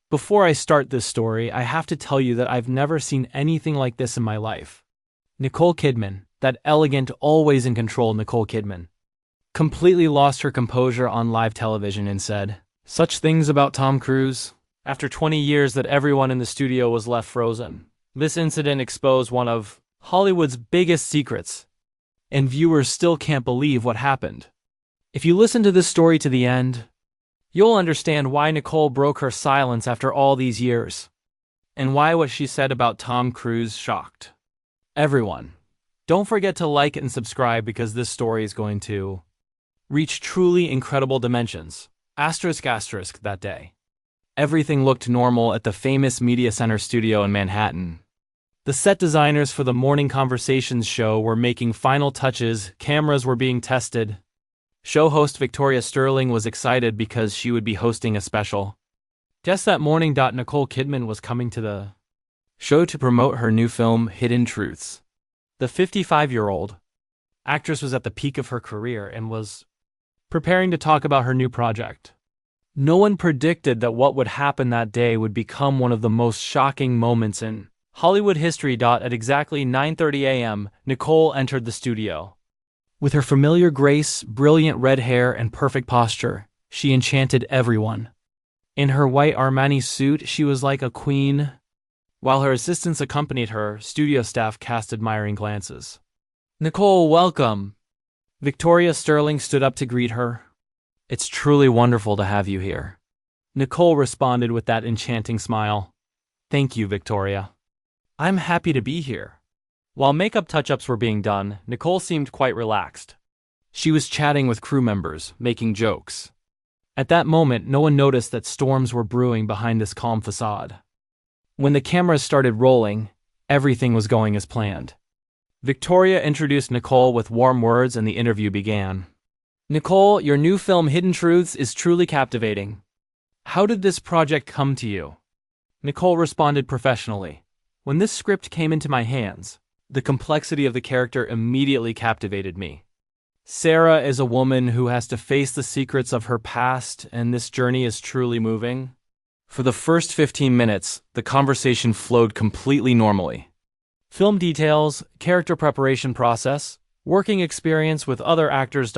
Before I start this story, I have to tell you that I've never seen anything like this in my life. Nicole Kidman, that elegant, always in control Nicole Kidman, completely lost her composure on live television and said, "Such things about Tom Cruise." After 20 years that everyone in the studio was left frozen. This incident exposed one of Hollywood's biggest secrets, and viewers still can't believe what happened. If you listen to this story to the end, you'll understand why Nicole broke her silence after all these years, and why what she said about Tom Cruise shocked everyone. Don't forget to like and subscribe because this story is going to reach truly incredible dimensions. Asterisk asterisk that day. Everything looked normal at the famous Media Center studio in Manhattan. The set designers for the Morning Conversations show were making final touches, cameras were being tested. Show host Victoria Sterling was excited because she would be hosting a special guest that morning. Nicole Kidman was coming to the show to promote her new film, Hidden Truths. The 55-year-old actress was at the peak of her career and was preparing to talk about her new project. No one predicted that what would happen that day would become one of the most shocking moments in Hollywood history. At exactly 9:30 a.m., Nicole entered the studio. With her familiar grace, brilliant red hair, and perfect posture, she enchanted everyone. In her white Armani suit, she was like a queen. While her assistants accompanied her, studio staff cast admiring glances. "Nicole, welcome!" Victoria Sterling stood up to greet her. "It's truly wonderful to have you here." Nicole responded with that enchanting smile. "Thank you, Victoria. I'm happy to be here." While makeup touch-ups were being done, Nicole seemed quite relaxed. She was chatting with crew members, making jokes. At that moment, no one noticed that storms were brewing behind this calm facade. When the cameras started rolling, everything was going as planned. Victoria introduced Nicole with warm words and the interview began. "Nicole, your new film Hidden Truths is truly captivating. How did this project come to you?" Nicole responded professionally. "When this script came into my hands, the complexity of the character immediately captivated me. Sarah is a woman who has to face the secrets of her past, and this journey is truly moving." For the first 15 minutes, the conversation flowed completely normally. Film details, character preparation process, working experience with other actors.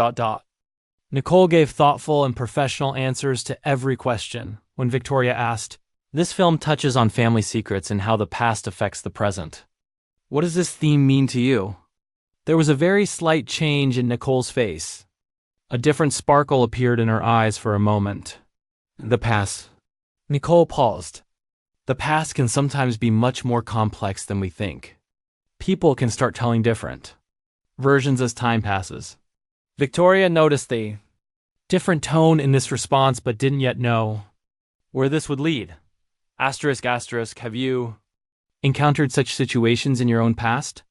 Nicole gave thoughtful and professional answers to every question. When Victoria asked, "This film touches on family secrets and how the past affects the present. What does this theme mean to you?" There was a very slight change in Nicole's face. A different sparkle appeared in her eyes for a moment. "The past." Nicole paused. "The past can sometimes be much more complex than we think. People can start telling different versions as time passes." Victoria noticed the different tone in this response but didn't yet know where this would lead. Asterisk asterisk, have you encountered such situations in your own past?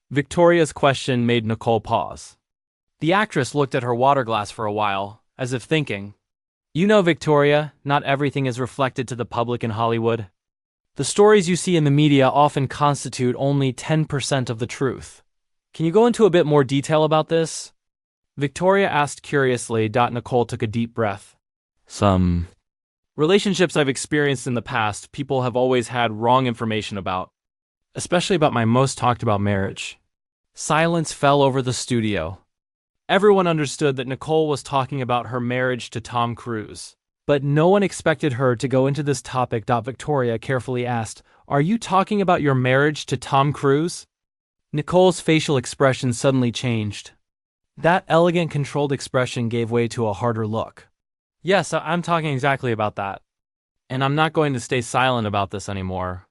Victoria's question made Nicole pause. The actress looked at her water glass for a while, as if thinking, "You know, Victoria, not everything is reflected to the public in Hollywood. The stories you see in the media often constitute only 10% of the truth. Can you go into a bit more detail about this?" Victoria asked curiously. Nicole took a deep breath. "Some relationships I've experienced in the past, people have always had wrong information about, especially about my most talked about marriage." Silence fell over the studio. Everyone understood that Nicole was talking about her marriage to Tom Cruise, but no one expected her to go into this topic. Victoria carefully asked, "Are you talking about your marriage to Tom Cruise?" Nicole's facial expression suddenly changed. That elegant, controlled expression gave way to a harder look. "Yes, I'm talking exactly about that. And I'm not going to stay silent about this anymore."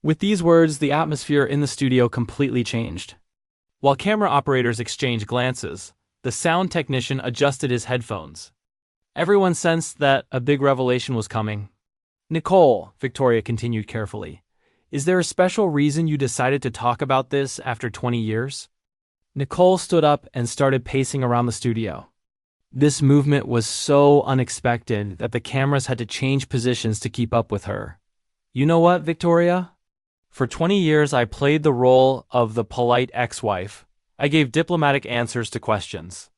With these words, the atmosphere in the studio completely changed. While camera operators exchanged glances, the sound technician adjusted his headphones. Everyone sensed that a big revelation was coming. "Nicole," Victoria continued carefully, "is there a special reason you decided to talk about this after 20 years? Nicole stood up and started pacing around the studio. This movement was so unexpected that the cameras had to change positions to keep up with her. "You know what, Victoria? For 20 years, I played the role of the polite ex-wife. I gave diplomatic answers to questions.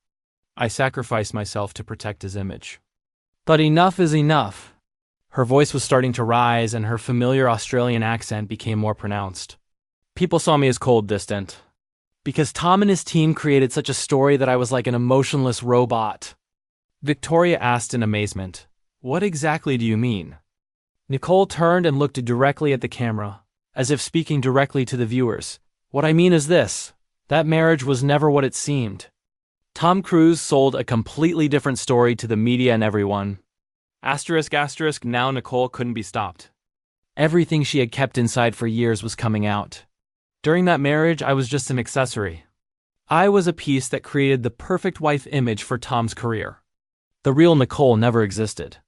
I sacrificed myself to protect his image. But enough is enough. Her voice was starting to rise, and her familiar Australian accent became more pronounced. People saw me as cold, distant. Because Tom and his team created such a story that I was like an emotionless robot. Victoria asked in amazement, "What exactly do you mean?" Nicole turned and looked directly at the camera, as if speaking directly to the viewers. "What I mean is this. That marriage was never what it seemed. Tom Cruise sold a completely different story to the media and everyone." Asterisk, asterisk, now Nicole couldn't be stopped. Everything she had kept inside for years was coming out. During that marriage, I was just an accessory. I was a piece that created the perfect wife image for Tom's career. The real Nicole never existed.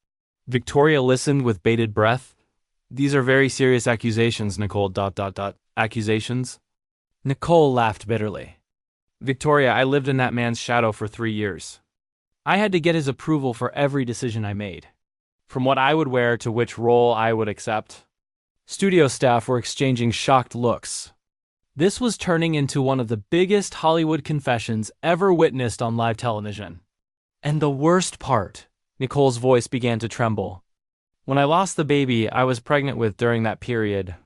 Victoria listened with bated breath. "These are very serious accusations, Nicole. Accusations?" Nicole laughed bitterly. "Victoria, I lived in that man's shadow for 3 years. I had to get his approval for every decision I made. From what I would wear to which role I would accept." Studio staff were exchanging shocked looks. This was turning into one of the biggest Hollywood confessions ever witnessed on live television. And the worst part, Nicole's voice began to tremble. "When I lost the baby I was pregnant with during that period,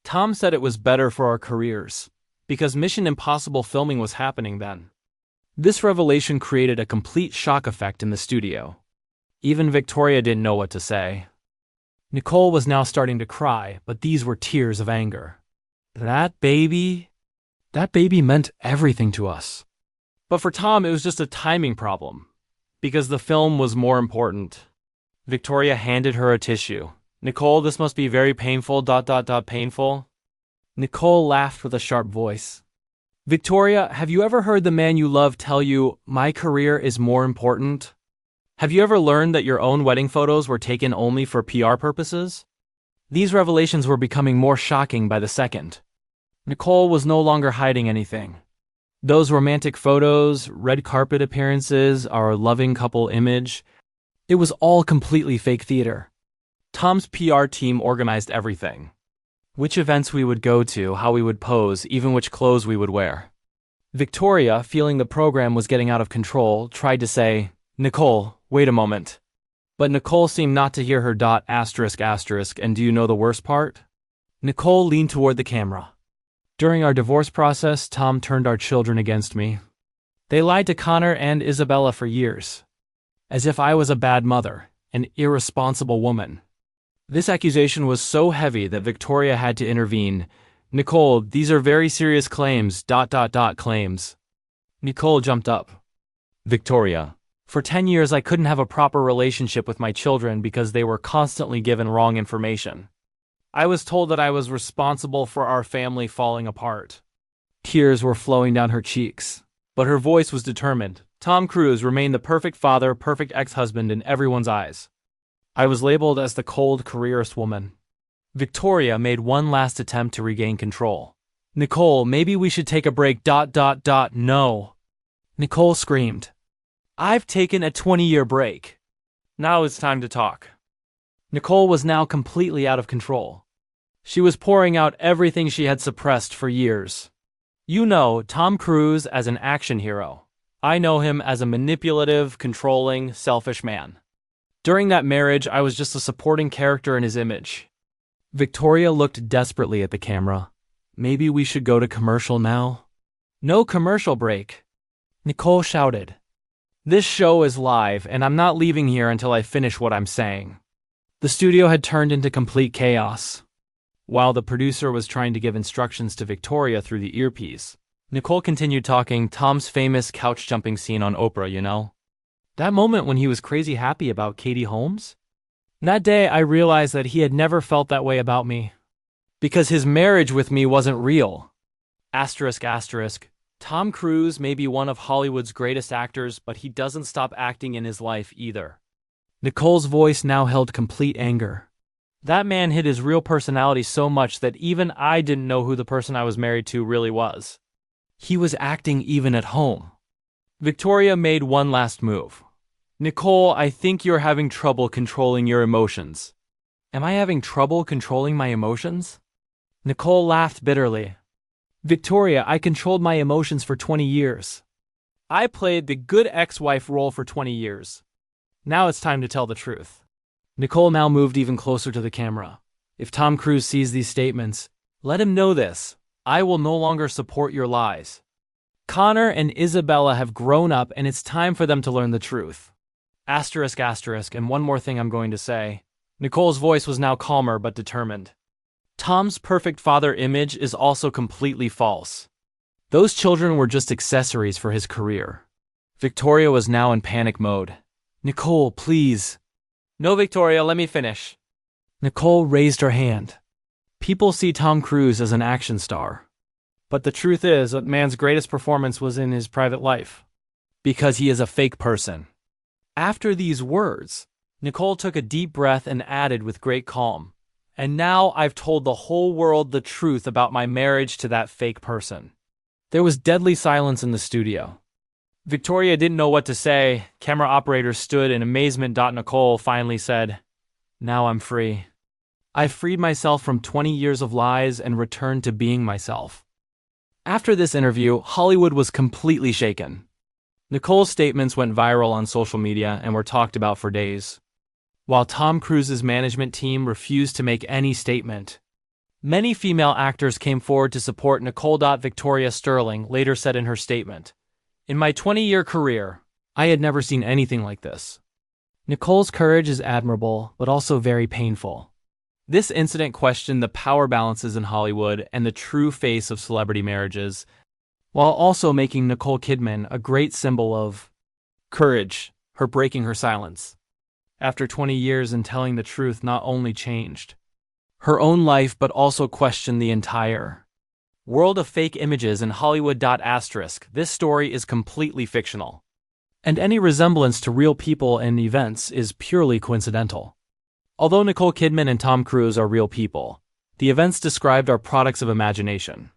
Tom said it was better for our careers, because Mission Impossible filming was happening then." This revelation created a complete shock effect in the studio. Even Victoria didn't know what to say. Nicole was now starting to cry, but these were tears of anger. That baby meant everything to us. But for Tom, it was just a timing problem, because the film was more important. Victoria handed her a tissue. "Nicole, this must be very painful, painful." Nicole laughed with a sharp voice. "Victoria, have you ever heard the man you love tell you, 'My career is more important'? Have you ever learned that your own wedding photos were taken only for PR purposes?" These revelations were becoming more shocking by the second. Nicole was no longer hiding anything. Those romantic photos, red carpet appearances, our loving couple image, it was all completely fake theater. Tom's PR team organized everything. Which events we would go to, how we would pose, even which clothes we would wear. Victoria, feeling the program was getting out of control, tried to say, "Nicole, wait a moment." But Nicole seemed not to hear her. Asterisk, asterisk, and do you know the worst part? Nicole leaned toward the camera. "During our divorce process, Tom turned our children against me. They lied to Connor and Isabella for years, as if I was a bad mother, an irresponsible woman." This accusation was so heavy that Victoria had to intervene. "Nicole, these are very serious claims, claims." Nicole jumped up. "Victoria, for 10 years I couldn't have a proper relationship with my children because they were constantly given wrong information. I was told that I was responsible for our family falling apart." Tears were flowing down her cheeks, but her voice was determined. Tom Cruise remained the perfect father, perfect ex-husband in everyone's eyes. I was labeled as the cold careerist woman. Victoria made one last attempt to regain control. "Nicole, maybe we should take a break. No." Nicole screamed. "I've taken a 20-year break. Now it's time to talk." Nicole was now completely out of control. She was pouring out everything she had suppressed for years. "You know Tom Cruise as an action hero. I know him as a manipulative, controlling, selfish man. During that marriage, I was just a supporting character in his image." Victoria looked desperately at the camera. "Maybe we should go to commercial now?" "No commercial break," Nicole shouted. "This show is live, and I'm not leaving here until I finish what I'm saying." The studio had turned into complete chaos. While the producer was trying to give instructions to Victoria through the earpiece, Nicole continued talking. "Tom's famous couch-jumping scene on Oprah, you know? That moment when he was crazy happy about Katie Holmes? That day I realized that he had never felt that way about me. Because his marriage with me wasn't real." Asterisk, asterisk. Tom Cruise may be one of Hollywood's greatest actors, but he doesn't stop acting in his life either. Nicole's voice now held complete anger. "That man hid his real personality so much that even I didn't know who the person I was married to really was. He was acting even at home." Victoria made one last move. "Nicole, I think you're having trouble controlling your emotions." "Am I having trouble controlling my emotions?" Nicole laughed bitterly. "Victoria, I controlled my emotions for 20 years. I played the good ex-wife role for 20 years. Now it's time to tell the truth. Nicole now moved even closer to the camera. If Tom Cruise sees these statements, let him know this. I will no longer support your lies. Connor and Isabella have grown up and it's time for them to learn the truth. Asterisk, asterisk, and one more thing I'm going to say. Nicole's voice was now calmer but determined. Tom's perfect father image is also completely false. Those children were just accessories for his career. Victoria was now in panic mode. Nicole, please. No, Victoria, let me finish. Nicole raised her hand. People see Tom Cruise as an action star. But the truth is that man's greatest performance was in his private life. Because he is a fake person. After these words, Nicole took a deep breath and added with great calm, and now I've told the whole world the truth about my marriage to that fake person. There was deadly silence in the studio. Victoria didn't know what to say. Camera operators stood in amazement. Nicole finally said, "Now I'm free. I've freed myself from 20 years of lies and returned to being myself." After this interview, Hollywood was completely shaken. Nicole's statements went viral on social media and were talked about for days. While Tom Cruise's management team refused to make any statement, many female actors came forward to support Nicole. Victoria Sterling later said in her statement, "In my 20-year career, I had never seen anything like this." Nicole's courage is admirable, but also very painful. This incident questioned the power balances in Hollywood and the true face of celebrity marriages, while also making Nicole Kidman a great symbol of courage, her breaking her silence. After 20 years and telling the truth not only changed her own life but also questioned the entire world of fake images in Hollywood. Asterisk, this story is completely fictional, and any resemblance to real people and events is purely coincidental. Although Nicole Kidman and Tom Cruise are real people, the events described are products of imagination.